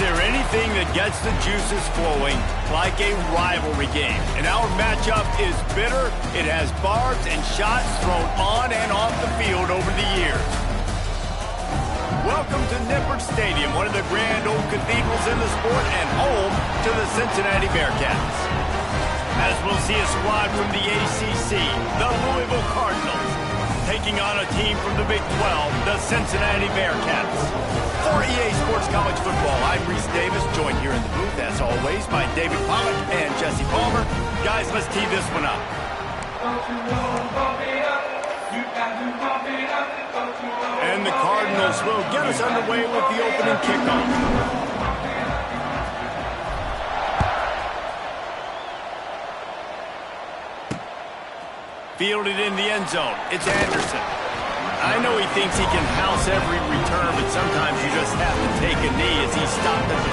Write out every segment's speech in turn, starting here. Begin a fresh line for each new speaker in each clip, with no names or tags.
there anything that gets the juices flowing like a rivalry game? And our matchup is bitter. It has barbs and shots thrown on and off the field over the years. Welcome to Nippert Stadium, one of the grand old cathedrals in the sport and home to the Cincinnati Bearcats. As we'll see a squad from the ACC, the Louisville Cardinals, taking on a team from the Big 12, the Cincinnati Bearcats. For EA Sports College Football, I'm Reese Davis, joined here in the booth, as always, by David Pollack and Jesse Palmer. Guys, let's tee this one up. And the Cardinals will get us underway with the opening kickoff. Fielded in the end zone. It's Anderson. I know he thinks he can house every return, but sometimes you just have to take a knee as he stopped at the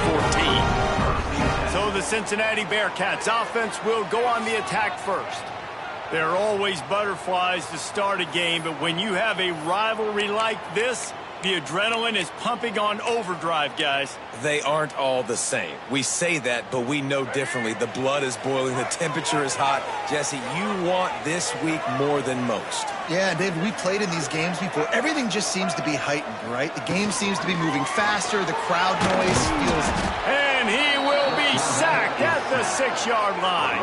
14. So the Cincinnati Bearcats offense will go on the attack first. There are always butterflies to start a game, but when you have a rivalry like this, the adrenaline is pumping on overdrive, guys.
They aren't all the same. We say that, but we know differently. The blood is boiling. The temperature is hot. Jesse, you want this week more than most.
Yeah, David, we played in these games before. Everything just seems to be heightened, right? The game seems to be moving faster. The crowd noise feels...
And he will be sacked at the 6-yard line.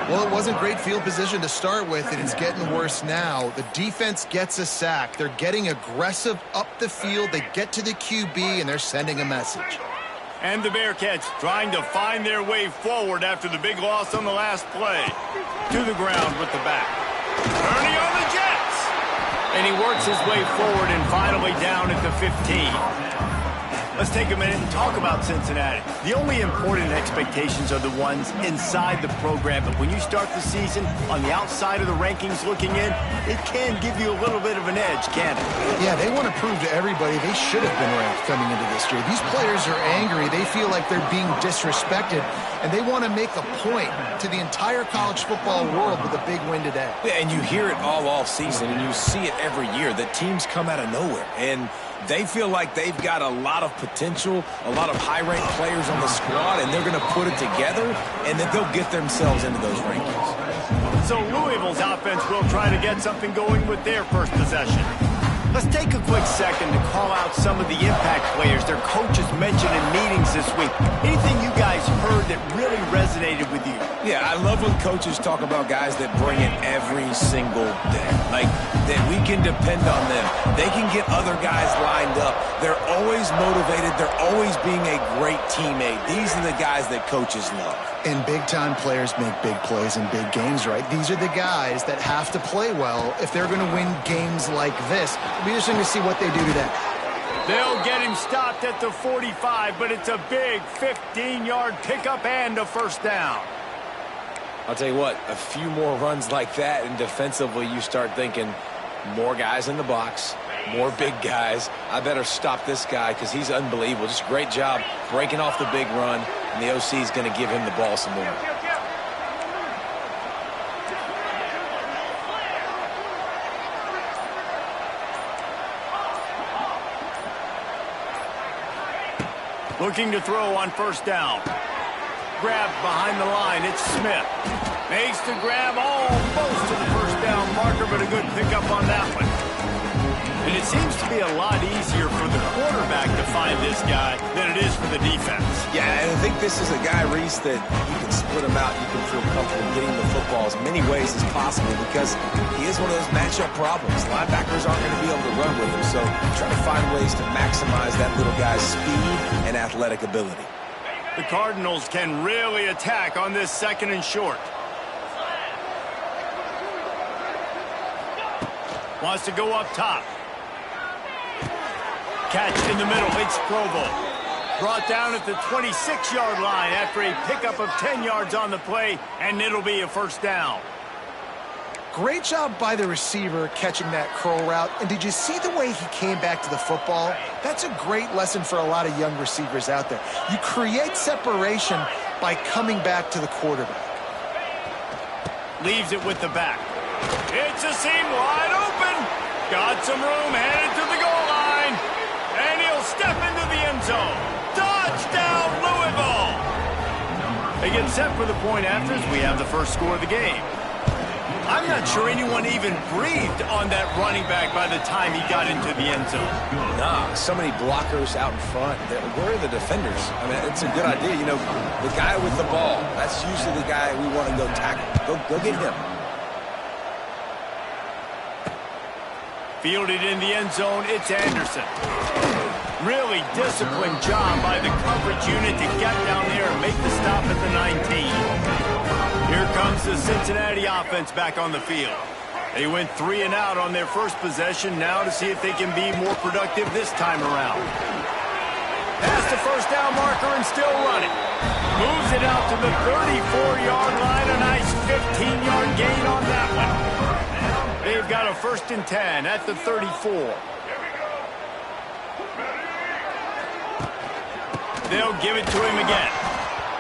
Well, it wasn't great field position to start with, and it's getting worse now. The defense gets a sack. They're getting aggressive up the field. They get to the QB, and they're sending a message.
And the Bearcats trying to find their way forward after the big loss on the last play. To the ground with the back. Ernie on the Jets! And he works his way forward and finally down at the 15. Let's take a minute and talk about Cincinnati. The only important expectations are the ones inside the program, but when you start the season on the outside of the rankings looking in, it can give you a little bit of an edge, can't it?
Yeah, they want to prove to everybody they should have been ranked coming into this year. These players are angry. They feel like they're being disrespected, and they want to make a point to the entire college football world with a big win today.
Yeah, and you hear it all off season, and you see it every year, that teams come out of nowhere, and they feel like they've got a lot of potential, a lot of high-ranked players on the squad, and they're going to put it together, and then they'll get themselves into those rankings.
So Louisville's offense will try to get something going with their first possession. Let's take a quick second to call out some of the impact players their coaches mentioned in meetings this week. Anything you guys heard that really resonated with you?
Yeah, I love when coaches talk about guys that bring it every single day. Like, that we can depend on them. They can get other guys lined up. They're always motivated. They're always being a great teammate. These are the guys that coaches love.
And big-time players make big plays in big games, right? These are the guys that have to play well if they're going to win games like this. It'll be interesting to see what they do today.
They'll get him stopped at the 45, but it's a big 15-yard pickup and a first down.
I'll tell you what, a few more runs like that, and defensively you start thinking more guys in the box, more big guys. I better stop this guy because he's unbelievable. Just a great job breaking off the big run, and the OC is going to give him the ball some more.
Looking to throw on first down. Grab behind the line. It's Smith. Makes the grab almost to the first down marker, but a good pickup on that one. And it seems to be a lot easier for the quarterback to find this guy than it is for the defense.
Yeah, and I think this is a guy, Reese, that you can split him out. You can feel comfortable getting the football as many ways as possible because he is one of those matchup problems. Linebackers aren't going to be able to run with him, so try to find ways to maximize that little guy's speed and athletic ability.
The Cardinals can really attack on this second and short. Wants to go up top. Catch in the middle. It's Provo. Brought down at the 26-yard line after a pickup of 10 yards on the play, and it'll be a first down.
Great job by the receiver catching that curl route. And did you see the way he came back to the football? That's a great lesson for a lot of young receivers out there. You create separation by coming back to the quarterback.
Leaves it with the back. It's a seam wide open. Got some room, headed to the goal line. And he'll step into the end zone. Dodged They get set for the point after as we have the first score of the game. I'm not sure anyone even breathed on that running back by the time he got into the end zone.
Nah, so many blockers out in front. Where are the defenders? I mean, it's a good idea. You know, the guy with the ball, that's usually the guy we want to go tackle. Go get him.
Fielded in the end zone, it's Anderson. Really disciplined job by the coverage unit to get down there and make the stop at the 19. Here comes the Cincinnati offense back on the field. They went 3 and out on their first possession, now to see if they can be more productive this time around. Past the first down marker and still running. Moves it out to the 34-yard line, a nice 15-yard gain on that one. They've got a 1st and 10 at the 34. They'll give it to him again.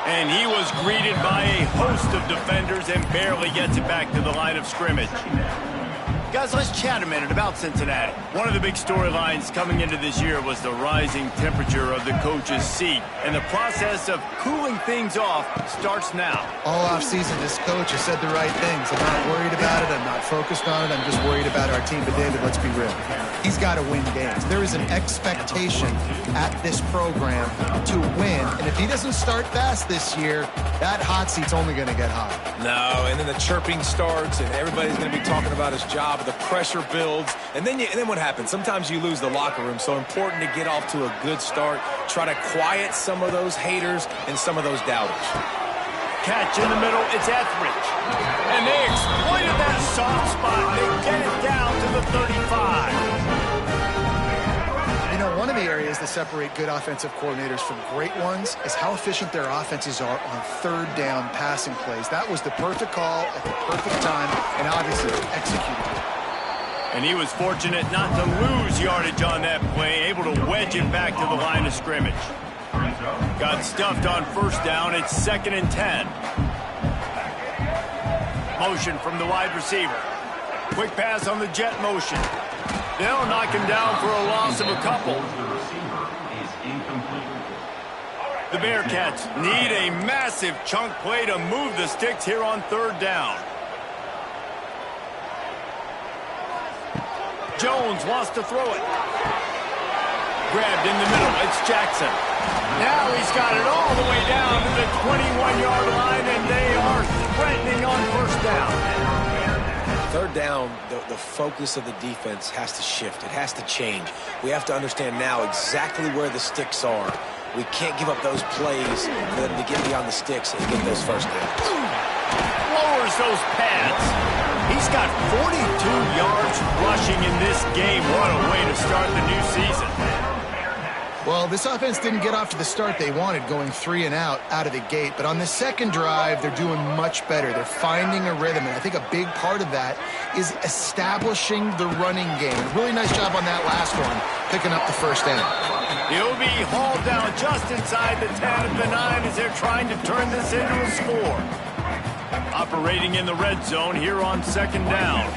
And he was greeted by a host of defenders and barely gets it back to the line of scrimmage. Guys, let's chat a minute about Cincinnati. One of the big storylines coming into this year was the rising temperature of the coach's seat. And the process of cooling things off starts now.
All offseason, this coach has said the right things. I'm not worried about it. I'm not focused on it. I'm just worried about our team. But, David, let's be real. He's got to win games. There is an expectation at this program to win. And if he doesn't start fast this year, that hot seat's only going to get hot.
No, and then the chirping starts, and everybody's going to be talking about his job. The pressure builds, and then what happens? Sometimes you lose the locker room, so important to get off to a good start. Try to quiet some of those haters and some of those doubters.
Catch in the middle, it's Etheridge. And they exploited that soft spot. They get it down to the 35.
You know, one of the areas that separate good offensive coordinators from great ones is how efficient their offenses are on 3rd down passing plays. That was the perfect call at the perfect time, and obviously executed it.
And he was fortunate not to lose yardage on that play, able to wedge it back to the line of scrimmage. Got stuffed on 1st down. It's 2nd and 10. Motion from the wide receiver. Quick pass on the jet motion. They'll knock him down for a loss of a couple. The Bearcats need a massive chunk play to move the sticks here on 3rd down. Jones wants to throw it. Grabbed in the middle. It's Jackson. Now he's got it all the way down to the 21-yard line, and they are threatening on 1st down.
3rd down, the focus of the defense has to shift. It has to change. We have to understand now exactly where the sticks are. We can't give up those plays for them to get beyond the sticks and get those 1st downs.
Lowers those pads. He's got 42 yards rushing in this game. What a way to start the new season.
Well, this offense didn't get off to the start they wanted, going 3 and out of the gate. But on the 2nd drive, they're doing much better. They're finding a rhythm, and I think a big part of that is establishing the running game. A really nice job on that last one, picking up the 1st down.
He'll be hauled down just inside the 10 at the 9 as they're trying to turn this into a score. Operating in the red zone here on 2nd down.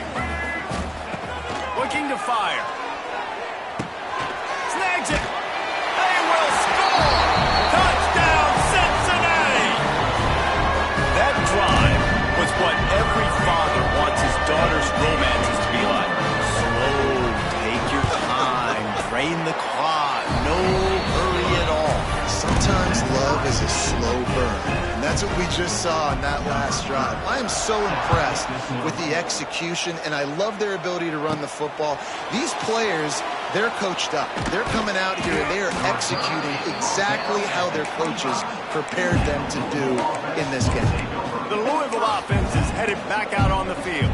Looking to fire. Snags it. They will score. Touchdown, Cincinnati. That drive was what every father wants his daughter's romances to be like. Slow, take your time, drain the clock, no hurry at all.
Sometimes love is a slow burn. And that's what we just saw on that last drive. I am so impressed with the execution, and I love their ability to run the football. These players, they're coached up. They're coming out here, and they are executing exactly how their coaches prepared them to do in this game.
The Louisville offense is headed back out on the field.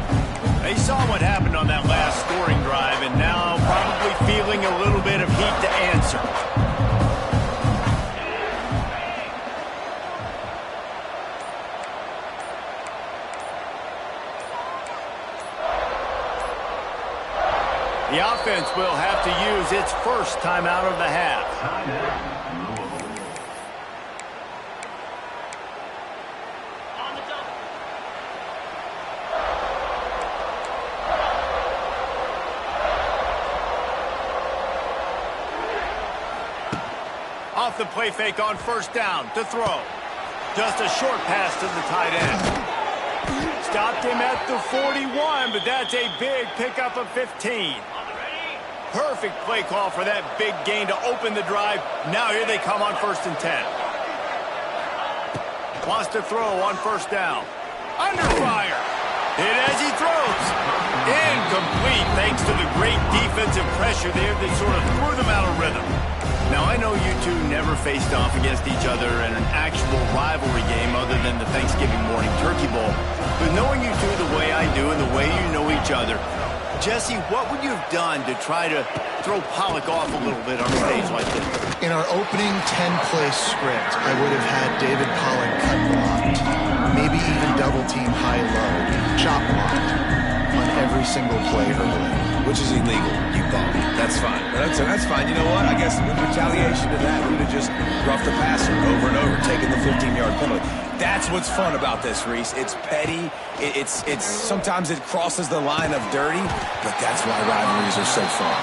They saw what happened on that last scoring drive, and now probably feeling a little bit of heat to answer. The offense will have to use its 1st timeout of the half. Off the play fake on 1st down to throw. Just a short pass to the tight end. Stopped him at the 41, but that's a big pickup of 15. Perfect play call for that big gain to open the drive. Now here they come on 1st and 10. Wants to throw on 1st down. Under fire. Hit as he throws. Incomplete thanks to the great defensive pressure there that sort of threw them out of rhythm. Now, I know you two never faced off against each other in an actual rivalry game other than the Thanksgiving morning turkey bowl. But knowing you two the way I do and the way you know each other, Jesse, what would you have done to try to throw Pollock off a little bit on a stage like this?
In our opening 10-play script, I would have had David Pollock cut blocked, maybe even double-team high-low, chop blocked on every single play early.
Which is illegal, you call it. That's fine. That's fine. You know what? I guess in retaliation to that, we would have just roughed the passer over and over, taking the 15-yard penalty. That's what's fun about this, Reese. It's petty. It's sometimes it crosses the line of dirty, but that's why rivalries are so fun.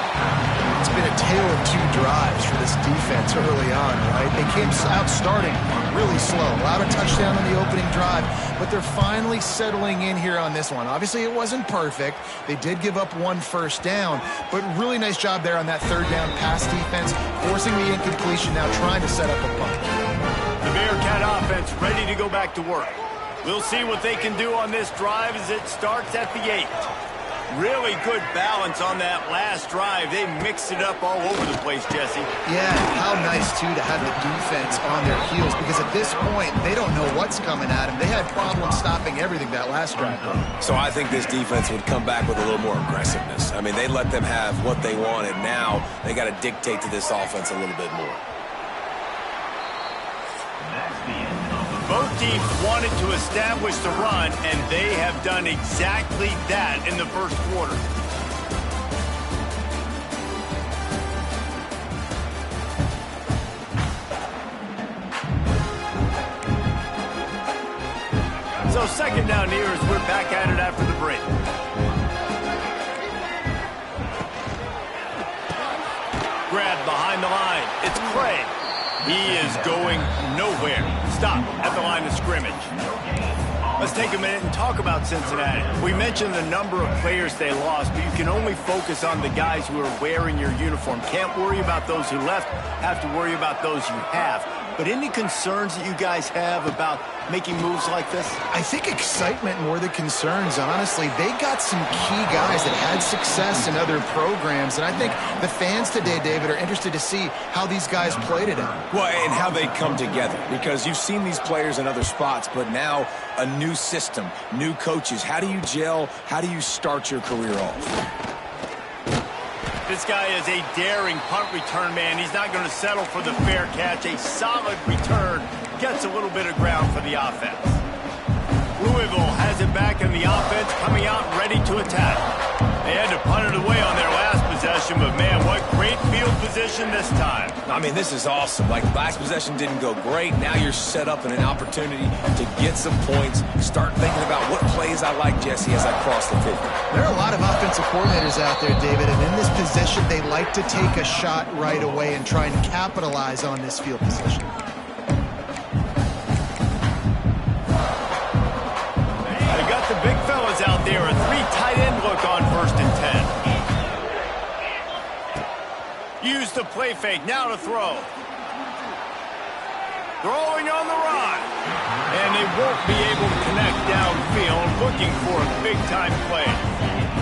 It's been a tale of two drives for this defense early on, right? They came out starting really slow, allowed a touchdown on the opening drive, but they're finally settling in here on this one. Obviously, it wasn't perfect. They did give up 1 first down, but really nice job there on that 3rd down pass defense, forcing the incompletion, now trying to set up a punt.
The Bearcat offense ready to go back to work. We'll see what they can do on this drive as it starts at the 8. Really good balance on that last drive. They mixed it up all over the place, Jesse.
Yeah, how nice, too, to have the defense on their heels, because at this point, they don't know what's coming at them. They had problems stopping everything that last drive.
So I think this defense would come back with a little more aggressiveness. I mean, they let them have what they wanted. Now they got to dictate to this offense a little bit more.
Both teams wanted to establish the run, and they have done exactly that in the first quarter. So 2nd down here as we're back at it after the break. Grab behind the line. It's Craig. He is going nowhere. Stop at the line of scrimmage. Let's take a minute and talk about Cincinnati. We mentioned the number of players they lost, but you can only focus on the guys who are wearing your uniform. Can't worry about those who left. Have to worry about those you have. But any concerns that you guys have about making moves like this?
I think excitement more than concerns, honestly. They got some key guys that had success in other programs, and I think the fans today, David, are interested to see how these guys played it out.
Well, and how they come together, because you've seen these players in other spots, but now a new system, new coaches. How do you gel? How do you start your career off?
This guy is a daring punt return man. He's not going to settle for the fair catch. A solid return. Gets a little bit of ground for the offense. Louisville has it back in the offense, coming out ready to attack. They had to punt it away on their last possession, but man, what great field position this time.
I mean, this is awesome. Like, last possession didn't go great. Now you're set up in an opportunity to get some points. Start thinking about what plays I like, Jesse, as I cross the 50.
There are a lot of offensive coordinators out there, David, and in this position, they like to take a shot right away and try and capitalize on this field position.
They got the big fellas out there. A 3 tight end look on 1st and 10. Use the play fake. Now to throw. Throwing on the run. And they won't be able to connect downfield, looking for a big-time play.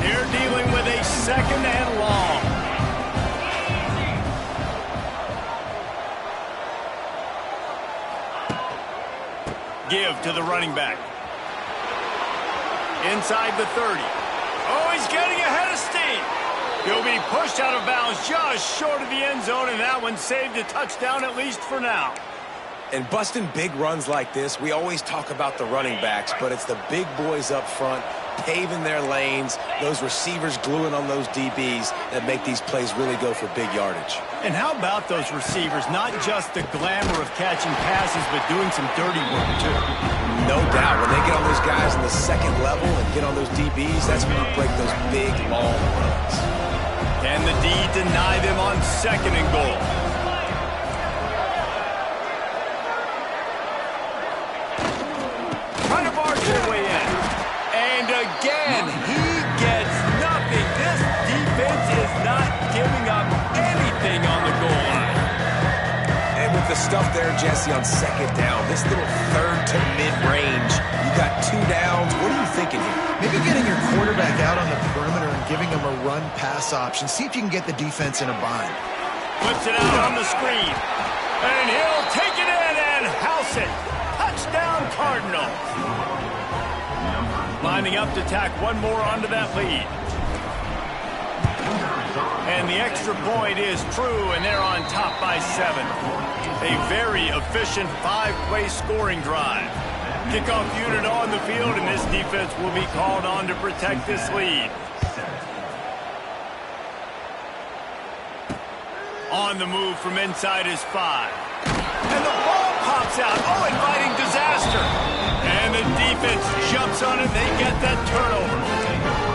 They're dealing with a 2nd and long. Give to the running back. Inside the 30. Oh, he's getting ahead of steam. He'll be pushed out of bounds just short of the end zone, and that one saved a touchdown at least for now.
And busting big runs like this, we always talk about the running backs, but it's the big boys up front paving their lanes, those receivers gluing on those DBs that make these plays really go for big yardage.
And how about those receivers? Not just the glamour of catching passes, but doing some dirty work, too.
No doubt. When they get on those guys in the 2nd level and get on those DBs, that's when you break those big, long runs.
Can the D deny them on 2nd and goal? their way in. And again, he gets nothing. This defense is not giving up anything on the goal line.
And with the stuff there, Jesse, on second down, this little third to mid-range, you got 2 downs. What are you thinking here?
Maybe getting your quarterback out on the perimeter and giving him a run-pass option. See if you can get the defense in a bind.
Flips it out on the screen. And he'll take it in and house it. Touchdown, Cardinals. Lining up to tack one more onto that lead. And the extra point is true, and they're on top by 7. A very efficient 5-play scoring drive. Kickoff unit on the field, and this defense will be called on to protect this lead. On the move from inside his 5. And the ball pops out. Oh, inviting disaster. And the defense jumps on it. They get that turnover.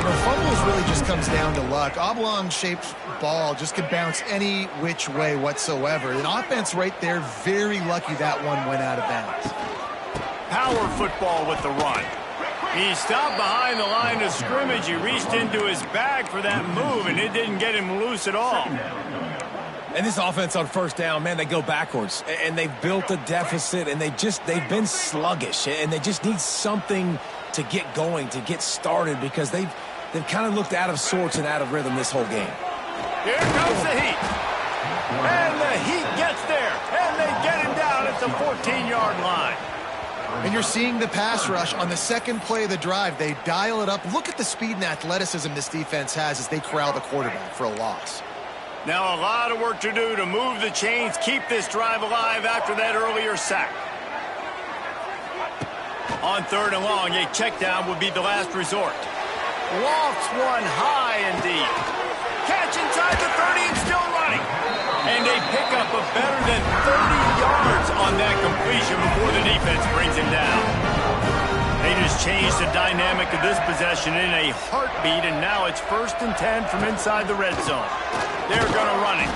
The fumbles really just comes down to luck. Oblong-shaped ball just could bounce any which way whatsoever. An offense right there, very lucky that one went out of bounds.
Power football with the run. He stopped behind the line of scrimmage. He reached into his bag for that move, and it didn't get him loose at all.
And this offense on first down, man, they go backwards. And they've built a deficit, and they've been sluggish. And they just need something to get going, to get started, because they've kind of looked out of sorts and out of rhythm this whole game.
Here comes the Heat. And the Heat gets there. And they get him down at the 14-yard line.
And you're seeing the pass rush on the second play of the drive. They dial it up. Look at the speed and athleticism this defense has as they corral the quarterback for a loss.
Now a lot of work to do to move the chains, keep this drive alive after that earlier sack. On third and long, a check down would be the last resort. Lofts one high and deep. Catch inside the 30 and still running. And a pickup of better than 30 yards on that completion before the defense brings him down. They just changed the dynamic of this possession in a heartbeat, and now it's 1st and 10 from inside the red zone. They're going to run it.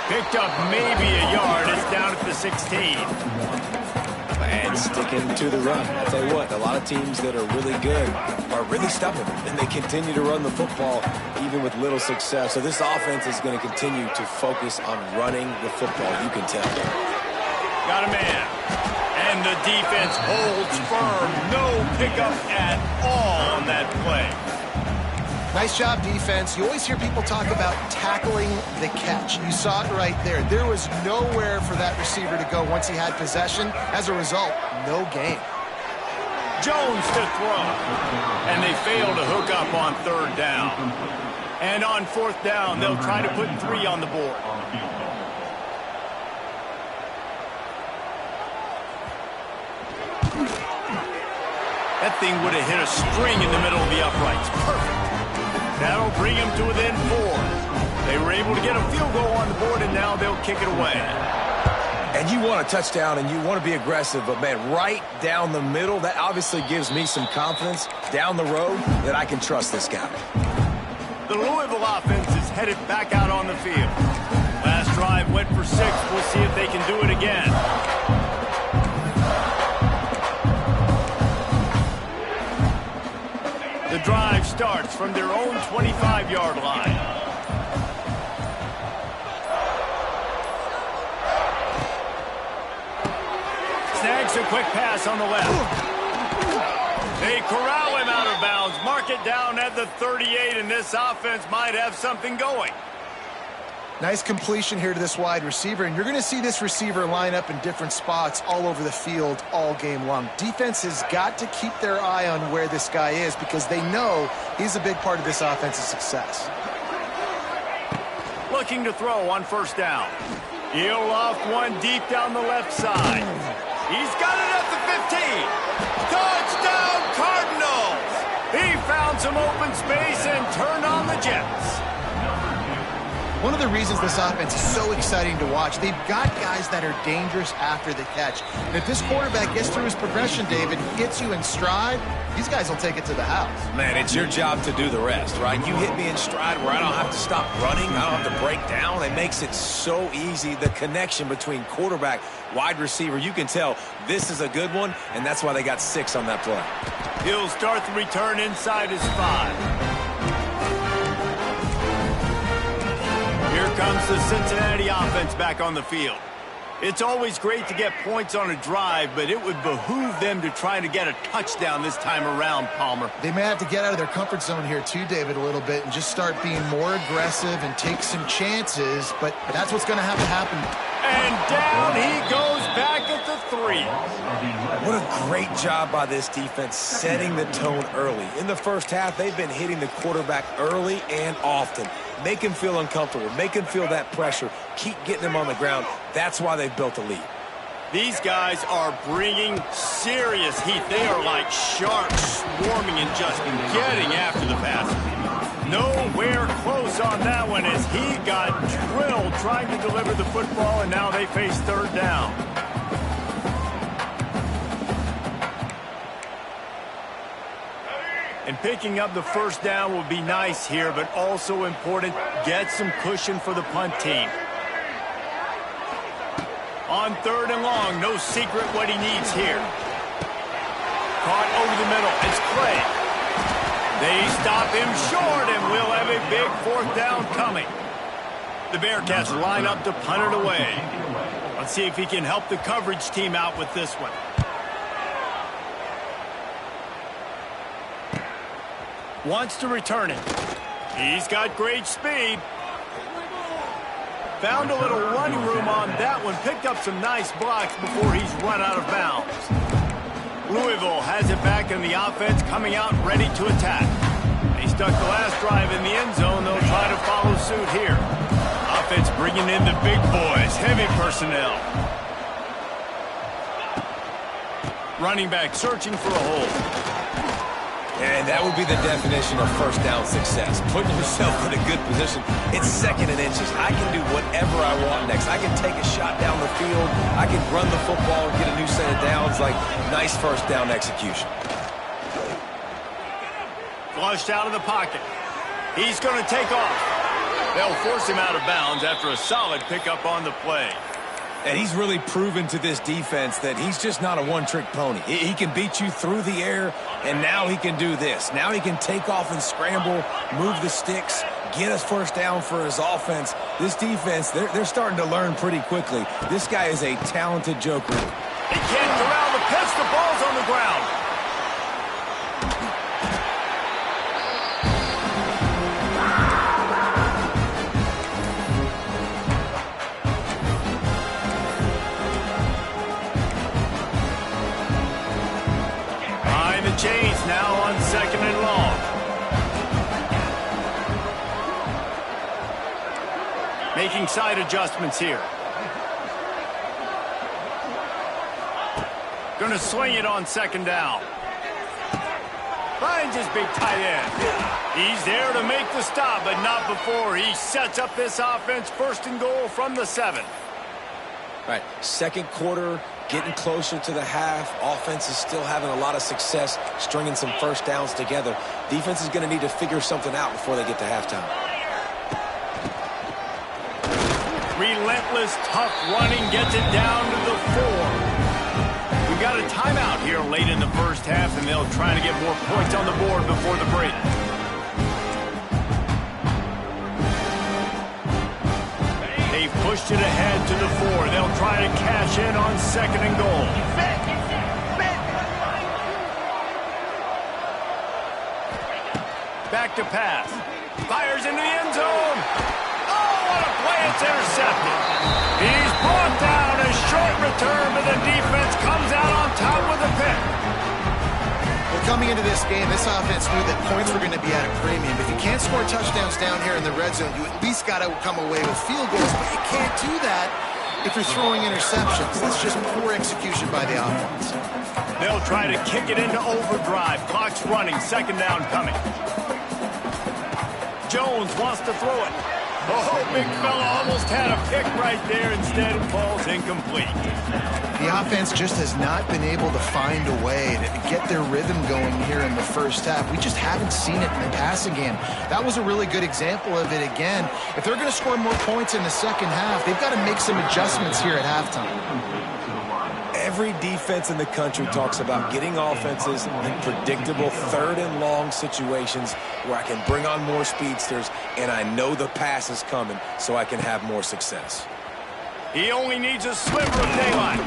Picked up maybe a yard. It's down at the 16.
And sticking to the run. I'll tell you what, a lot of teams that are really good are really stubborn, and they continue to run the football even with little success. So this offense is going to continue to focus on running the football, you can tell.
Got a man. And the defense holds firm. No pickup at all on that play.
Nice job, defense. You always hear people talk about tackling the catch. You saw it right there. There was nowhere for that receiver to go once he had possession. As a result, no gain.
Jones to throw. And they fail to hook up on third down. And on fourth down, they'll try to put 3 on the board. That thing would have hit a string in the middle of the uprights. Perfect. That'll bring him to within 4. They were able to get a field goal on the board, and now they'll kick it away.
And you want a touchdown, and you want to be aggressive, but, man, right down the middle, that obviously gives me some confidence down the road that I can trust this guy.
The Louisville offense is headed back out on the field. Last drive went for 6. We'll see if they can do it again. The drive starts from their own 25-yard line. Snags a quick pass on the left. They corral him out of bounds. Mark it down at the 38, and this offense might have something going.
Nice completion here to this wide receiver, and you're going to see this receiver line up in different spots all over the field all game long. Defense has got to keep their eye on where this guy is because they know he's a big part of this offense's success.
Looking to throw on first down. He'll loft one deep down the left side. He's got it at the 15. Touchdown, Cardinals! He found some open space and turned on the Jets.
One of the reasons this offense is so exciting to watch, they've got guys that are dangerous after the catch. And if this quarterback gets through his progression, David, gets you in stride, these guys will take it to the house.
Man, it's your job to do the rest, right? You hit me in stride where I don't have to stop running, I don't have to break down. It makes it so easy, the connection between quarterback, wide receiver. You can tell this is a good one, and that's why they got 6 on that play.
He'll start the return inside his 5. Here comes the Cincinnati offense back on the field. It's always great to get points on a drive, but it would behoove them to try to get a touchdown this time around, Palmer.
They may have to get out of their comfort zone here too, David, a little bit and just start being more aggressive and take some chances, but that's what's going to have to happen.
And down he goes back at the 3.
What a great job by this defense setting the tone early. In the first half, they've been hitting the quarterback early and often. Make him feel uncomfortable. Make him feel that pressure. Keep getting him on the ground. That's why they've built a lead.
These guys are bringing serious heat. They are like sharks swarming and just getting after the passer. Nowhere close on that one as he got drilled trying to deliver the football, and now they face third down. And picking up the first down will be nice here, but also important, get some cushion for the punt team. On 3rd and long, no secret what he needs here. Caught over the middle, it's Clay. They stop him short, and we'll have a big 4th down coming. The Bearcats line up to punt it away. Let's see if he can help the coverage team out with this one. Wants to return it. He's got great speed. Found a little running room on that one. Picked up some nice blocks before he's run out of bounds. Louisville has it back in the offense, coming out ready to attack. They stuck the last drive in the end zone. They'll try to follow suit here. Offense bringing in the big boys, heavy personnel. Running back searching for a hole.
And that would be the definition of first down success. Putting yourself in a good position. It's 2nd and inches. I can do whatever I want next. I can take a shot down the field. I can run the football and get a new set of downs. Like, nice first down execution.
Flushed out of the pocket. He's going to take off. They'll force him out of bounds after a solid pickup on the play.
And he's really proven to this defense that he's just not a one-trick pony. He can beat you through the air, and now he can do this. Now he can take off and scramble, move the sticks, get us first down for his offense. This defense, they're starting to learn pretty quickly. This guy is a talented joker.
He can't corral the pitch. The ball's on the ground. Chains now on 2nd and long. Making side adjustments here. Going to swing it on 2nd down. Finds his big tight end. He's there to make the stop, but not before he sets up this offense 1st and goal from the 7.
All right, 2nd quarter, getting closer to the half. Offense is still having a lot of success stringing some first downs together. Defense is going to need to figure something out before they get to halftime.
Relentless, tough running gets it down to the 4. We've got a timeout here late in the first half, and they'll try to get more points on the board before the break. They've pushed it ahead to the 4. They'll try to cash in on 2nd and goal. Back to pass. Fires into the end zone. Oh, what a play. It's intercepted. He's brought down. A short return, but the defense comes out on top with a pick.
Well, coming into this game, this offense knew that points were going to be at a premium. If you can't score touchdowns down here in the red zone, you at least got to come away with field goals, but you can't do that if you're throwing interceptions. That's just poor execution by the offense.
They'll try to kick it into overdrive. Clock's running. 2nd down coming. Jones wants to throw it. Oh, big fella almost had a pick right there. Instead, it falls incomplete.
The offense just has not been able to find a way to get their rhythm going here in the first half. We just haven't seen it in the passing game. That was a really good example of it again. If they're going to score more points in the second half, they've got to make some adjustments here at halftime.
Every defense in the country talks about getting offenses in predictable third and long situations where I can bring on more speedsters and I know the pass is coming so I can have more success.
He only needs a sliver of daylight.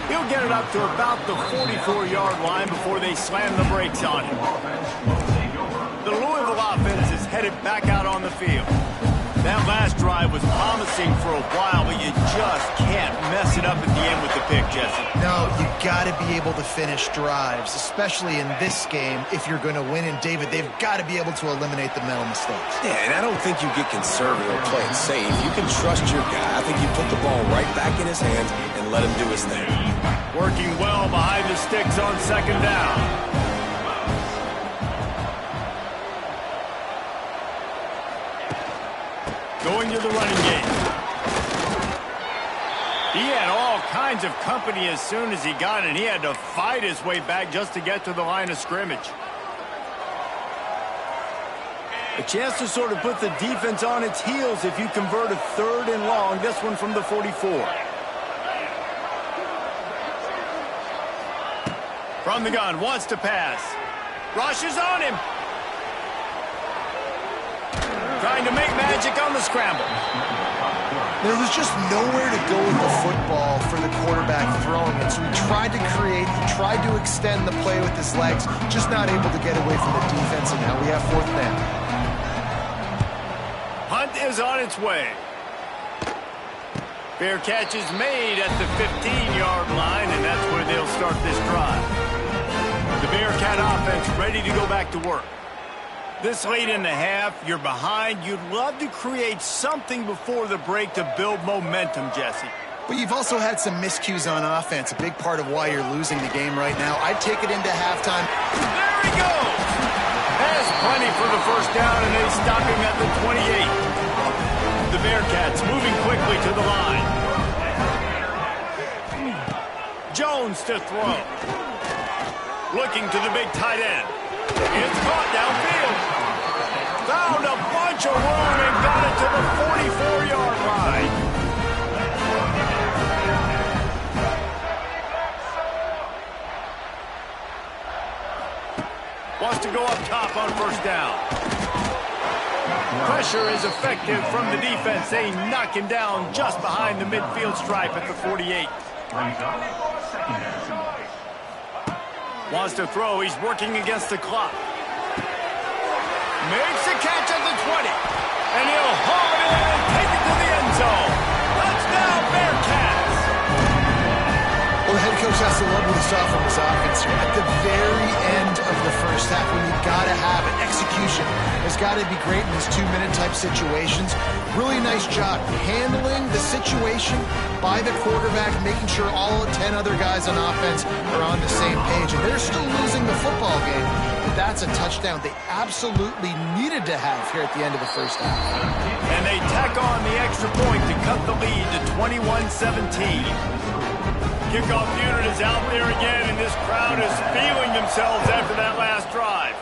He'll get it up to about the 44-yard line before they slam the brakes on him. The Louisville offense is headed back out on the field. That last drive was promising for a while, but you just can't mess it up at the end with the pick, Jesse.
No, you got to be able to finish drives, especially in this game if you're going to win. And, David, they've got to be able to eliminate the mental mistakes.
Yeah, and I don't think you get conservative or play it safe. You can trust your guy. I think you put the ball right back in his hands and let him do his thing.
Working well behind the sticks on second down. Going to the running game. He had all kinds of company as soon as he got it. He had to fight his way back just to get to the line of scrimmage. A chance to sort of put the defense on its heels if you convert a third and long. This one from the 44. From the gun, wants to pass. Rushes on him. Trying to make magic on the scramble.
There was just nowhere to go with the football for the quarterback throwing it. So he tried to create, he tried to extend the play with his legs, just not able to get away from the defense, and now we have fourth down.
Hunt is on its way. Fair catch is made at the 15-yard line, and that's where they'll start this drive. The Bearcat offense ready to go back to work. This late in the half, you're behind. You'd love to create something before the break to build momentum, Jesse.
But you've also had some miscues on offense, a big part of why you're losing the game right now. I'd take it into halftime.
There he goes! Has plenty for the first down, and they stop him at the 28. The Bearcats moving quickly to the line. Jones to throw. Looking to the big tight end. It's caught downfield. Found a bunch of room and got it to the 44-yard line. Wants to go up top on first down. Pressure is effective from the defense. They knock him down just behind the midfield stripe at the 48. Wants to throw. He's working against the clock. Makes a catch at the 20. And he'll haul it in and take it to the end zone. Touchdown, Bearcats!
Well, the head coach has to love what he saw from his offense here. At the very end of the first half, when you've got to have it, execution has got to be great in these two-minute type situations. Really nice job handling the situation by the quarterback, making sure all 10 other guys on offense are on the same page. And they're still losing the football game, but that's a touchdown they absolutely needed to have here at the end of the first half.
And they tack on the extra point to cut the lead to 21-17. Kickoff unit is out there again, and this crowd is feeling themselves after that last drive.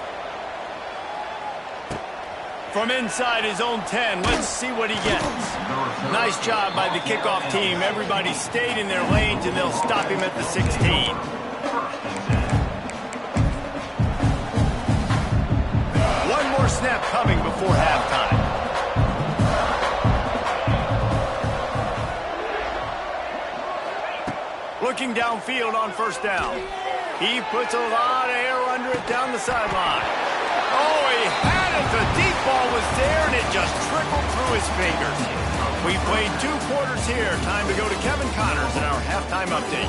From inside his own 10, let's see what he gets. Nice job by the kickoff team. Everybody stayed in their lanes, and they'll stop him at the 16. One more snap coming before halftime. Looking downfield on first down. He puts a lot of air under it down the sideline. Oh, he had it. The deep ball was there, and it just trickled through his fingers. We played 2 quarters here. Time to go to Kevin Connors in our halftime update.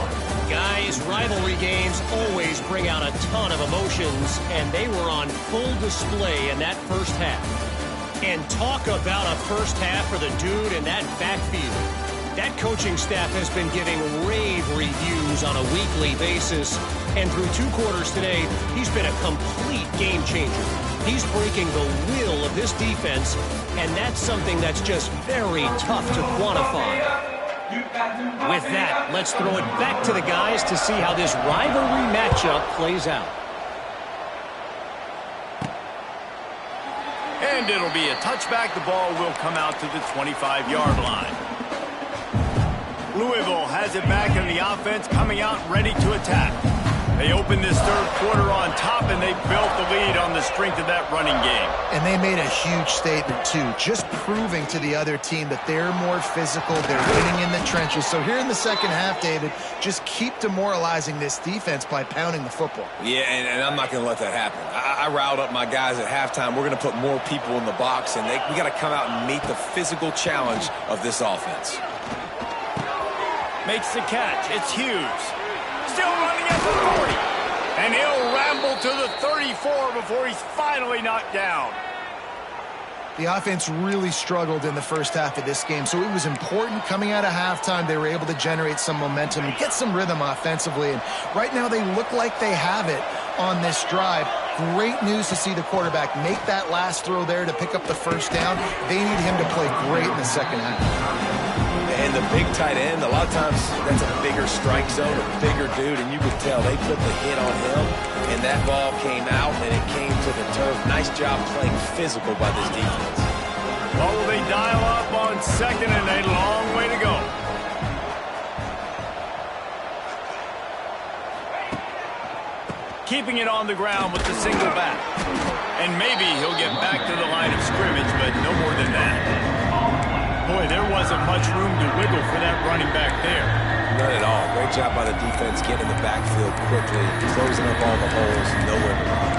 Guys, rivalry games always bring out a ton of emotions, and they were on full display in that first half. And talk about a first half for the dude in that backfield. That coaching staff has been giving rave reviews on a weekly basis, and through 2 quarters today, he's been a complete game changer. He's breaking the will of this defense, and that's something that's just very tough to quantify. With that, let's throw it back to the guys to see how this rivalry matchup plays out.
And it'll be a touchback. The ball will come out to the 25-yard line. Louisville has it back in the offense, coming out ready to attack. They opened this third quarter on top, and they built the lead on the strength of that running game.
And they made a huge statement, too, just proving to the other team that they're more physical, they're winning in the trenches. So here in the second half, David, just keep demoralizing this defense by pounding the football.
Yeah, and I'm not going to let that happen. I riled up my guys at halftime. We're going to put more people in the box, and we got to come out and meet the physical challenge of this offense.
Makes the catch. It's Hughes. Still running at the 40. And he'll ramble to the 34 before he's finally knocked down.
The offense really struggled in the first half of this game, so it was important coming out of halftime. They were able to generate some momentum and get some rhythm offensively. And right now they look like they have it on this drive. Great news to see the quarterback make that last throw there to pick up the first down. They need him to play great in the second half.
And the big tight end, a lot of times that's a bigger strike zone, a bigger dude, and you could tell they put the hit on him, and that ball came out, and it came to the turf. Nice job playing physical by this defense.
Well, will they dial up on second, and a long way to go. Keeping it on the ground with the single back. And maybe he'll get back to the line of scrimmage, but no more than that. Boy, there wasn't much room to wiggle for that running back there.
None at all. Great job by the defense getting in the backfield quickly, closing up all the holes, nowhere to run.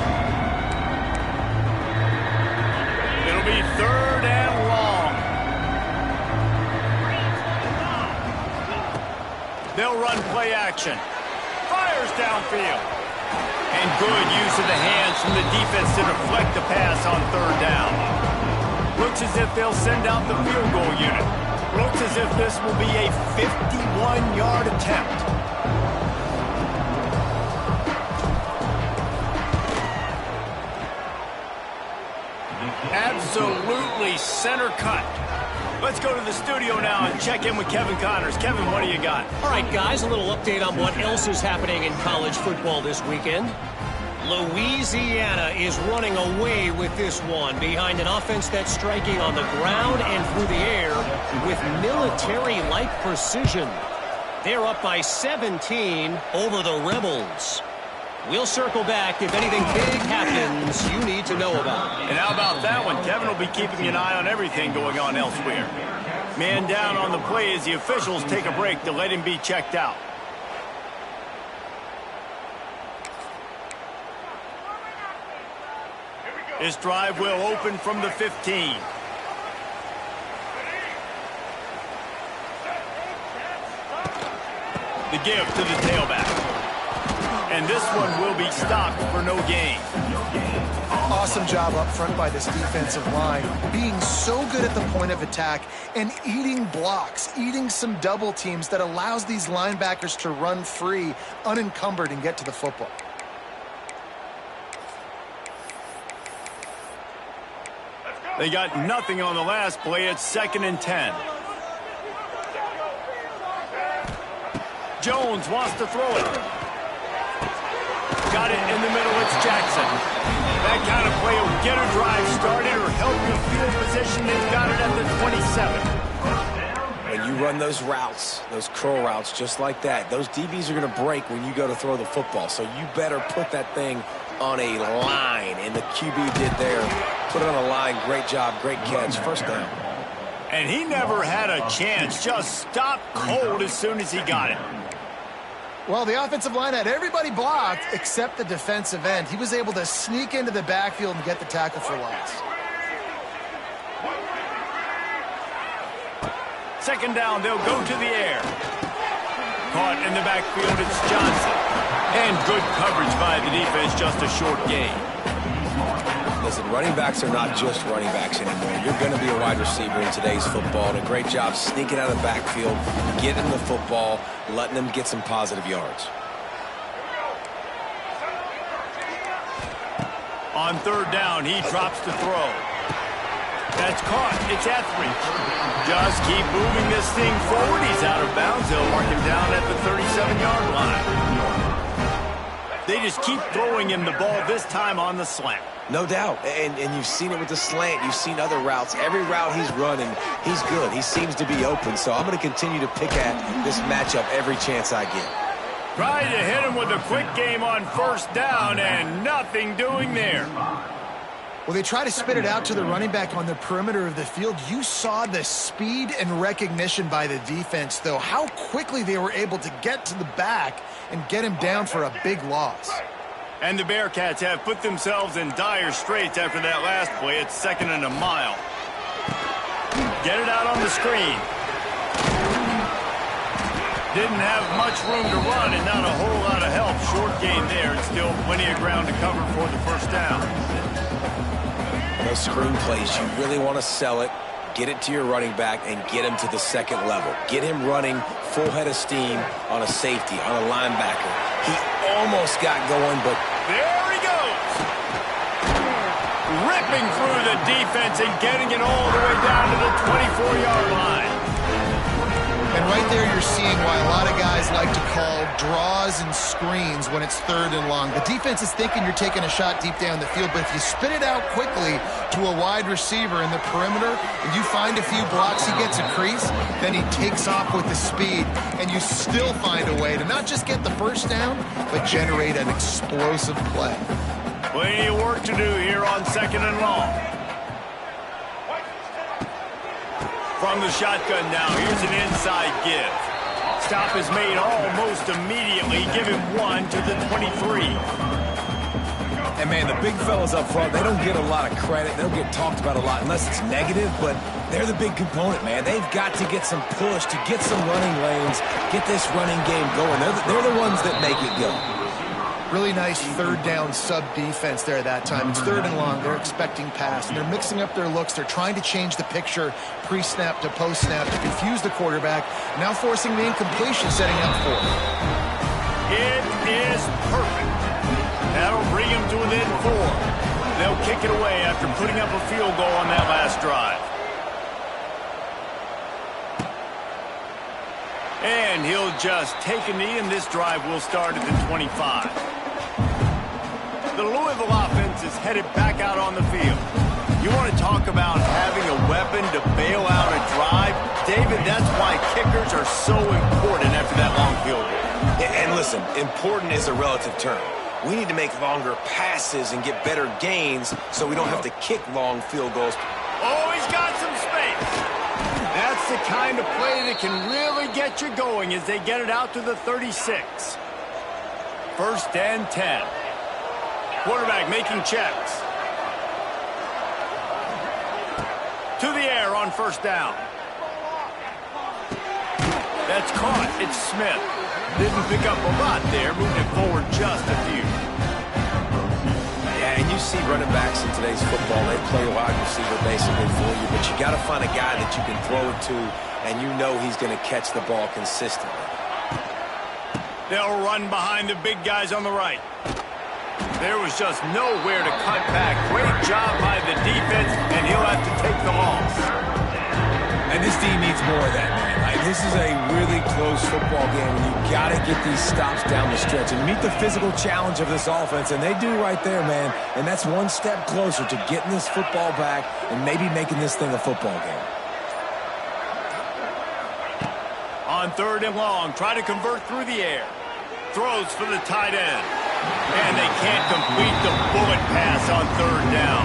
It'll be third and long. They'll run play action. Fires downfield. And good use of the hands from the defense to deflect the pass on third down. Looks as if they'll send out the field goal unit. Looks as if this will be a 51-yard attempt. Absolutely center cut. Let's go to the studio now and check in with Kevin Connors. Kevin, what do you got?
All right, guys, a little update on what else is happening in college football this weekend. Louisiana is running away with this one behind an offense that's striking on the ground and through the air with military-like precision. They're up by 17 over the Rebels. We'll circle back if anything big happens you need to know about.
And how about that one? Kevin will be keeping an eye on everything going on elsewhere. Man down on the play as the officials take a break to let him be checked out. This drive will open from the 15. The give to the tailback. And this one will be stopped for no gain.
Awesome job up front by this defensive line, being so good at the point of attack and eating blocks, eating some double teams that allows these linebackers to run free, unencumbered, and get to the football.
They got nothing on the last play. It's 2nd and 10. Jones wants to throw it. Got it in the middle. It's Jackson. That kind of play will get a drive started or help your field position. They've got it at the 27.
When you run those routes, those curl routes just like that, those DBs are going to break when you go to throw the football. So you better put that thing on a line, and the QB did there. Put it on a line. Great job. Great catch. First down.
And he never had a chance. Just stopped cold as soon as he got it.
Well, the offensive line had everybody blocked except the defensive end. He was able to sneak into the backfield and get the tackle for loss.
2nd down, they'll go to the air. Caught in the backfield, it's Johnson. And good coverage by the defense, just a short gain.
Listen, running backs are not just running backs anymore. You're going to be a wide receiver in today's football. And a great job sneaking out of the backfield, getting the football, letting them get some positive yards.
On 3rd down, he drops to throw. That's caught. It's Etheridge. Just keep moving this thing forward. He's out of bounds. They'll mark him down at the 37-yard line. They just keep throwing him the ball, this time on the slant.
No doubt, and you've seen it with the slant. You've seen other routes. Every route he's running, he's good. He seems to be open, so I'm going to continue to pick at this matchup every chance I get.
Trying to hit him with a quick game on first down, and nothing doing there.
Well, they try to spit it out to the running back on the perimeter of the field. You saw the speed and recognition by the defense, though, how quickly they were able to get to the back and get him down for a big loss.
And the Bearcats have put themselves in dire straits after that last play. It's 2nd and a mile. Get it out on the screen. Didn't have much room to run and not a whole lot of help. Short gain there. It's still plenty of ground to cover for the first down.
Those screen plays, you really want to sell it, get it to your running back, and get him to the second level. Get him running full head of steam on a safety, on a linebacker. He almost got going, but...
There he goes! Ripping through the defense and getting it all the way down to the 24-yard line.
And right there you're seeing why a lot of guys like to call draws and screens when it's 3rd and long. The defense is thinking you're taking a shot deep down the field, but if you spin it out quickly to a wide receiver in the perimeter and you find a few blocks, he gets a crease, then he takes off with the speed, and you still find a way to not just get the first down, but generate an explosive play.
Plenty of work to do here on 2nd and long. From the shotgun now, here's an inside give. Stop is made almost immediately. Give him 1 to the 23.
And, man, the big fellas up front, they don't get a lot of credit. They don't get talked about a lot unless it's negative, but they're the big component, man. They've got to get some push, to get some running lanes, get this running game going. They're the ones that make it go.
Really nice 3rd down sub-defense there that time. It's 3rd and long. They're expecting pass, and they're mixing up their looks. They're trying to change the picture pre-snap to post-snap to confuse the quarterback, now forcing the incompletion, setting up for it.
It is perfect. That'll bring him to within 4. They'll kick it away after putting up a field goal on that last drive. And he'll just take a knee, and this drive will start at the 25. The Louisville offense is headed back out on the field. You want to talk about having a weapon to bail out a drive? David, that's why kickers are so important after that long field goal.
And listen, important is a relative term. We need to make longer passes and get better gains so we don't have to kick long field goals.
Oh, he's got some space. That's the kind of play that can really get you going as they get it out to the 36. 1st and 10. Quarterback making checks. To the air on 1st down. That's caught. It's Smith. Didn't pick up a lot there, moving it forward just a few.
Yeah, and you see running backs in today's football, they play wide receiver basically for you, but you got to find a guy that you can throw it to, and you know he's going to catch the ball consistently.
They'll run behind the big guys on the right. There was just nowhere to cut back. Great job by the defense, and he'll have to take the loss.
And this team needs more of that, man. This is a really close football game, and you got to get these stops down the stretch and meet the physical challenge of this offense, and they do right there, man. And that's one step closer to getting this football back and maybe making this thing a football game.
On 3rd and long, try to convert through the air. Throws for the tight end. And they can't complete the bullet pass on 3rd down.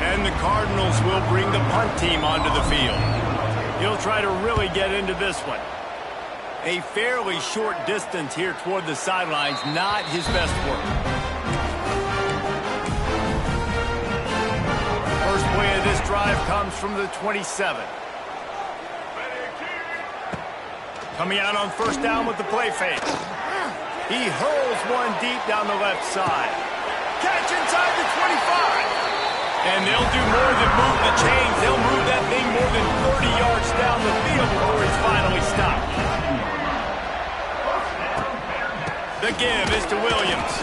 And the Cardinals will bring the punt team onto the field. He'll try to really get into this one. A fairly short distance here toward the sidelines, not his best work. First play of this drive comes from the 27. Coming out on 1st down with the play fake. He hurls one deep down the left side. Catch inside the 25. And they'll do more than move the chains. They'll move that thing more than 30 yards down the field before he's finally stopped. The give is to Williams.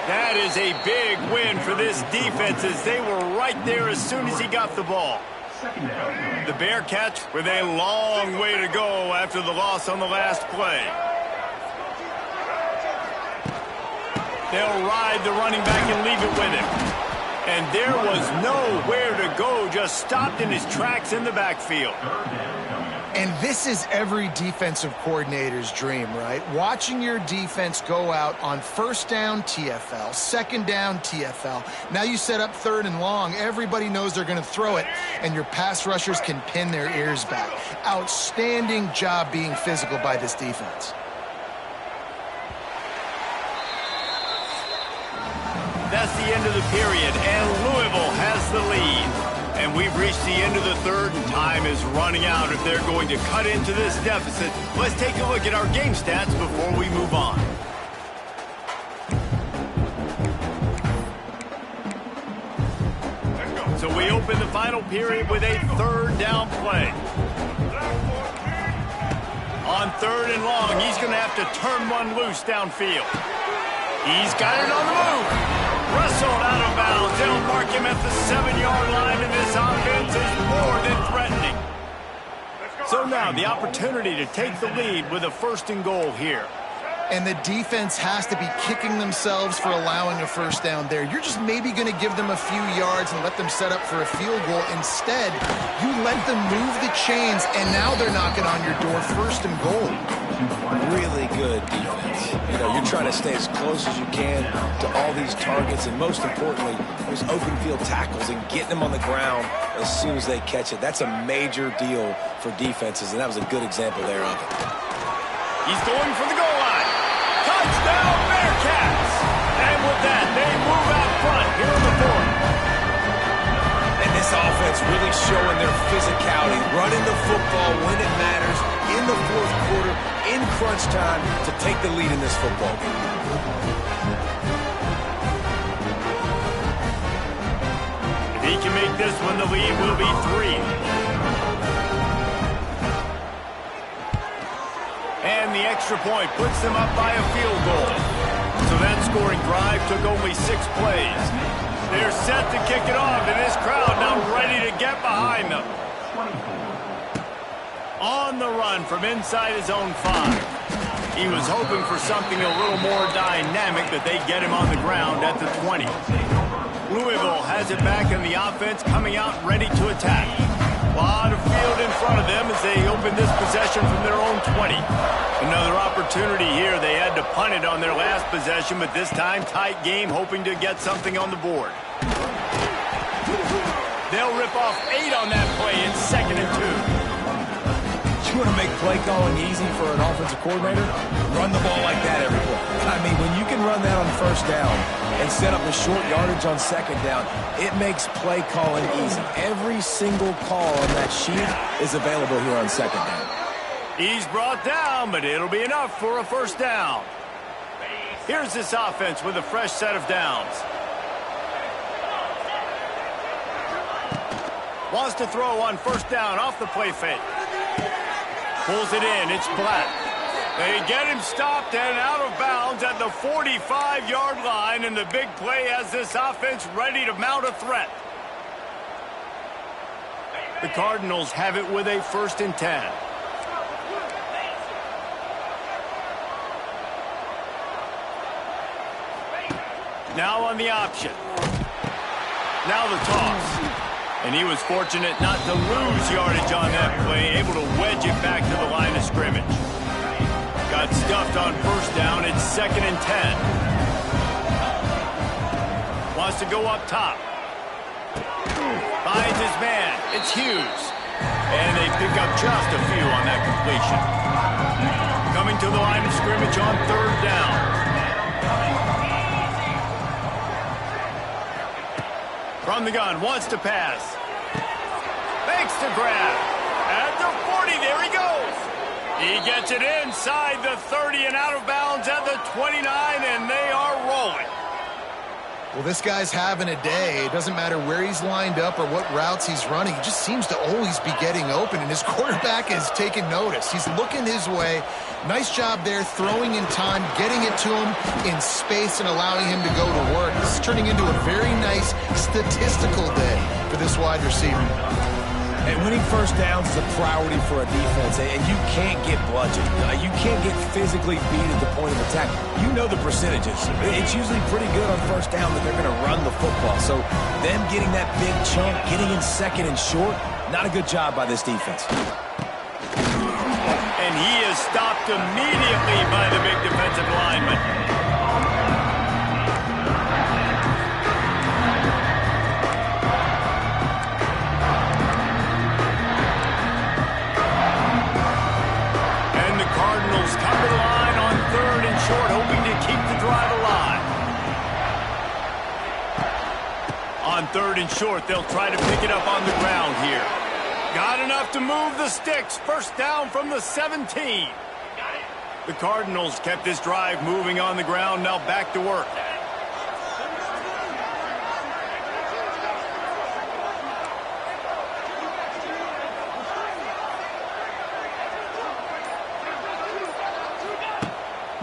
That is a big win for this defense as they were right there as soon as he got the ball. The Bearcats with a long way to go after the loss on the last play. They'll ride the running back and leave it with him. And there was nowhere to go, just stopped in his tracks in the backfield.
And this is every defensive coordinator's dream, right? Watching your defense go out on first down, TFL, second down, TFL. Now you set up third and long. Everybody knows they're going to throw it, and your pass rushers can pin their ears back. Outstanding job being physical by this defense.
That's the end of the period, and Louisville has the lead. And we've reached the end of the third, and time is running out if they're going to cut into this deficit. Let's take a look at our game stats before we move on. So we open the final period with a third down play. On third and long, he's going to have to turn one loose downfield. He's got it on the move. Wrestled out of bounds. They'll mark him at the 7-yard line, and this offense is more than threatening. So now the opportunity to take the lead with a first and goal here.
And the defense has to be kicking themselves for allowing a first down there. You're just maybe going to give them a few yards and let them set up for a field goal. Instead, you let them move the chains, and now they're knocking on your door, first and goal.
Really good defense. You know, you're trying to stay as close as you can to all these targets, and most importantly, those open field tackles and getting them on the ground as soon as they catch it. That's a major deal for defenses, and that was a good example there of it.
He's going for the goal line. Touchdown, Bearcats! And with that, they move out front here in the fourth.
And this offense really showing their physicality, running the football when it matters, in the fourth quarter, in crunch time, to take the lead in this football game.
If he can make this one, the lead will be 3. And the extra point puts them up by a field goal. So that scoring drive took only 6 plays. They're set to kick it off, and this crowd now ready to get behind them. On the run from inside his own 5. He was hoping for something a little more dynamic, but they get him on the ground at the 20. Louisville has it back, and the offense coming out ready to attack. A lot of field in front of them as they open this possession from their own 20. Another opportunity here. They had to punt it on their last possession, but this time tight game, hoping to get something on the board. They'll rip off 8 on that play in 2nd and 2.
You want to make play calling easy for an offensive coordinator? Run the ball like that every play. I mean, when you can run that on first down and set up a short yardage on second down, it makes play calling easy. Every single call on that sheet is available here on second down.
He's brought down, but it'll be enough for a first down. Here's this offense with a fresh set of downs. Wants to throw on first down off the play fake. Pulls it in. It's Black. They get him stopped and out of bounds at the 45-yard line, and the big play has this offense ready to mount a threat. The Cardinals have it with a 1st and 10. Now on the option. Now the toss. And he was fortunate not to lose yardage on that play, able to wedge it back to the line of scrimmage. Got stuffed on first down. It's 2nd and 10. Wants to go up top. Finds his man. It's Hughes. And they pick up just a few on that completion. Coming to the line of scrimmage on 3rd down. From the gun, wants to pass. Makes the grab. At the 40, there he goes. He gets it inside the 30 and out of bounds at the 29, and they are rolling.
Well, this guy's having a day. It doesn't matter where he's lined up or what routes he's running. He just seems to always be getting open, and his quarterback is taking notice. He's looking his way. Nice job there, throwing in time, getting it to him in space, and allowing him to go to work. This is turning into a very nice statistical day for this wide receiver.
And winning first downs is a priority for a defense, and you can't get bludgeoned. You can't get physically beat at the point of attack. You know the percentages. It's usually pretty good on first down that they're going to run the football. So them getting that big chunk, getting in second and short, not a good job by this defense.
And he is stopped immediately by the big defensive lineman. And the Cardinals come to the line on 3rd and short, hoping to keep the drive alive. On 3rd and short, they'll try to pick it up on the ground here. Got enough to move the sticks. First down from the 17. The Cardinals kept this drive moving on the ground. Now back to work.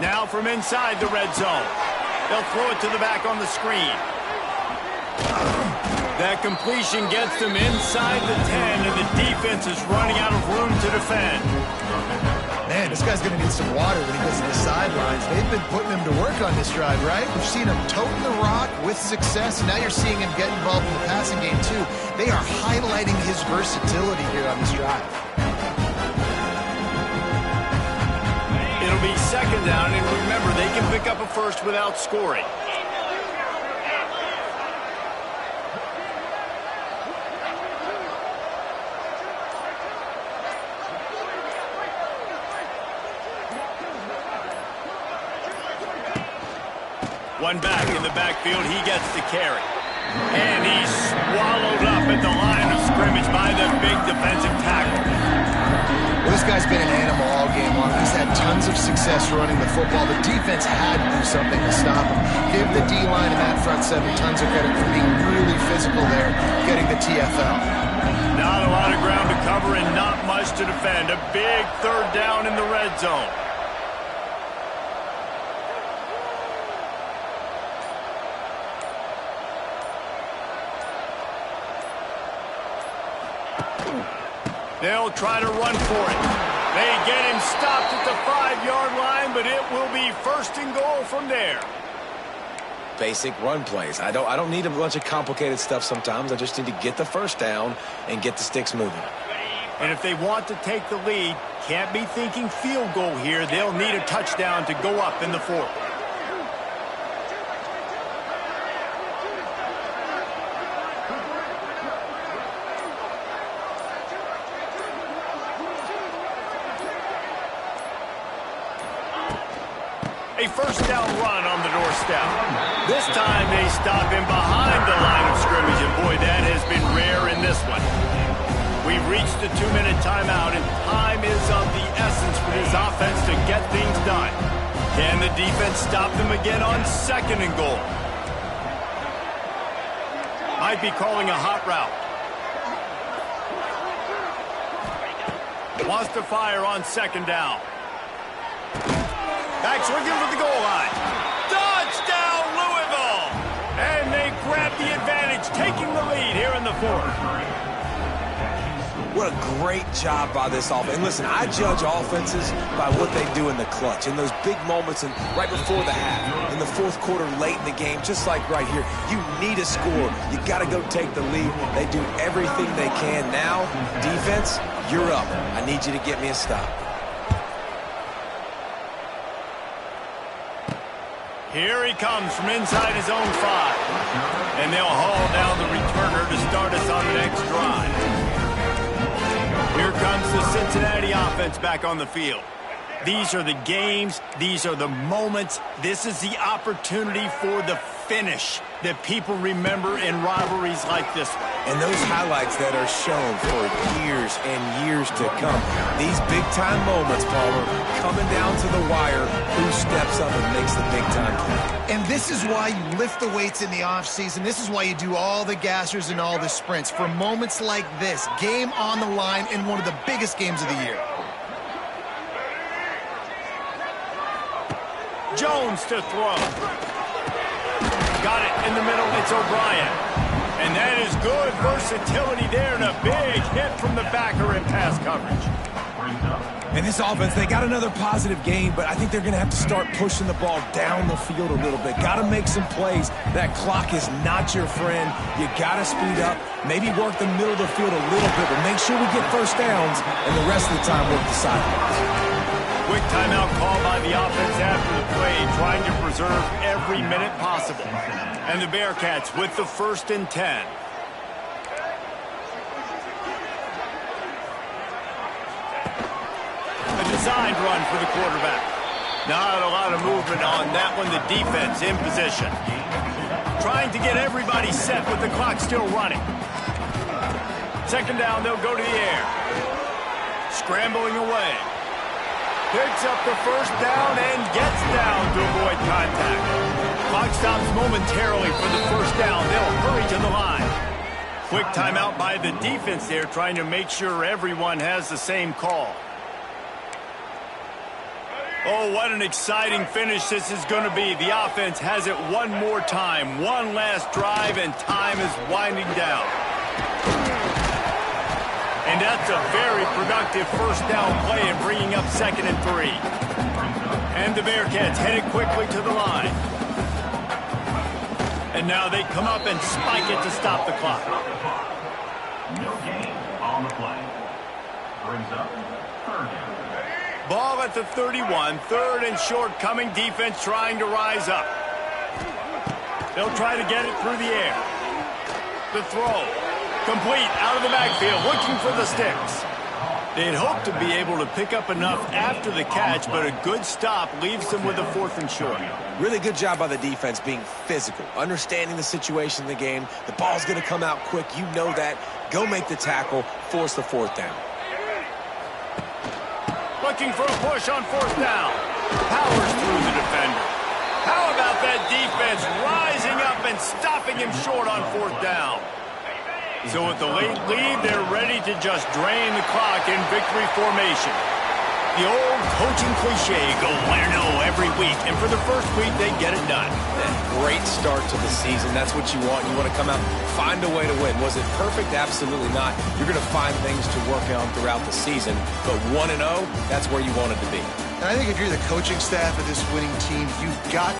Now from inside the red zone. They'll throw it to the back on the screen. That completion gets them inside the 10, and the defense is running out of room to defend.
Man, this guy's going to need some water when he goes to the sidelines. They've been putting him to work on this drive, right? We've seen him toting the rock with success, and now you're seeing him get involved in the passing game, too. They are highlighting his versatility here on this drive.
It'll be second down, and remember, they can pick up a first without scoring. One back in the backfield, he gets the carry. And he's swallowed up at the line of scrimmage by the big defensive tackle.
Well, this guy's been an animal all game long. He's had tons of success running the football. The defense had to do something to stop him. Give the D-line and that front seven tons of credit for being really physical there, getting the TFL.
Not a lot of ground to cover and not much to defend. A big 3rd down in the red zone. They'll try to run for it. They get him stopped at the 5-yard line, but it will be 1st and goal from there.
Basic run plays. I don't need a bunch of complicated stuff sometimes. I just need to get the first down and get the sticks moving.
And if they want to take the lead, can't be thinking field goal here. They'll need a touchdown to go up in the 4th. A first down run on the doorstep. This time they stop him behind the line of scrimmage, and boy, that has been rare in this one. We've reached the 2-minute timeout, and time is of the essence for this offense to get things done. Can the defense stop them again on 2nd and goal? Might be calling a hot route. Wants to fire on 2nd down. Back swinging for the goal line. Touchdown, Louisville! And they grab the advantage, taking the lead here in the 4th.
What a great job by this offense. And listen, I judge offenses by what they do in the clutch, in those big moments and right before the half, in the 4th quarter, late in the game, just like right here. You need a score. You got to go take the lead. They do everything they can. Now, defense, you're up. I need you to get me a stop.
Here he comes from inside his own 5. And they'll haul down the returner to start us on the next drive. Here comes the Cincinnati offense back on the field. These are the games. These are the moments. This is the opportunity for the finish that people remember in rivalries like this one.
And those highlights that are shown for years and years to come. These big-time moments, Palmer, coming down to the wire, who steps up and makes the big-time play.
And this is why you lift the weights in the offseason. This is why you do all the gassers and all the sprints. For moments like this, game on the line in one of the biggest games of the year.
Jones to throw. Got it in the middle. It's O'Brien. And that is good versatility there, and a big hit from the backer in pass coverage.
And this offense, they got another positive game, but I think they're going to have to start pushing the ball down the field a little bit. Got to make some plays. That clock is not your friend. You got to speed up, maybe work the middle of the field a little bit, but make sure we get first downs, and the rest of the time work the sidelines.
Quick timeout call by the offense after the play, trying to preserve every minute possible. And the Bearcats with the 1st and 10. A designed run for the quarterback. Not a lot of movement on that one. The defense in position. Trying to get everybody set with the clock still running. 2nd down, they'll go to the air. Scrambling away. Picks up the 1st down and gets down to avoid contact. Clock stops momentarily for the 1st down. They'll hurry to the line. Quick timeout by the defense there, trying to make sure everyone has the same call. Oh, what an exciting finish this is going to be. The offense has it one more time. One last drive, and time is winding down. And that's a very productive 1st down play and bringing up 2nd and 3. And the Bearcats headed quickly to the line. And now they come up and spike it to stop the clock.
No gain on the play. Brings up 3rd down.
Ball at the 31. 3rd and short coming. Defense trying to rise up. They'll try to get it through the air. The throw. Complete out of the backfield, looking for the sticks. They'd hoped to be able to pick up enough after the catch, but a good stop leaves them with a 4th and short.
Really good job by the defense being physical, understanding the situation in the game. The ball's going to come out quick. You know that. Go make the tackle, force the 4th down.
Looking for a push on 4th down. Powers through the defender. How about that defense rising up and stopping him short on 4th down? So with the late lead, they're ready to just drain the clock in victory formation. The old coaching cliche, go win or no every week. And for the 1st week, they get it done.
Great start to the season. That's what you want. You want to come out, find a way to win. Was it perfect? Absolutely not. You're going to find things to work on throughout the season. But 1-0, that's where you wanted to be.
And I think if you're the coaching staff of this winning team, you've got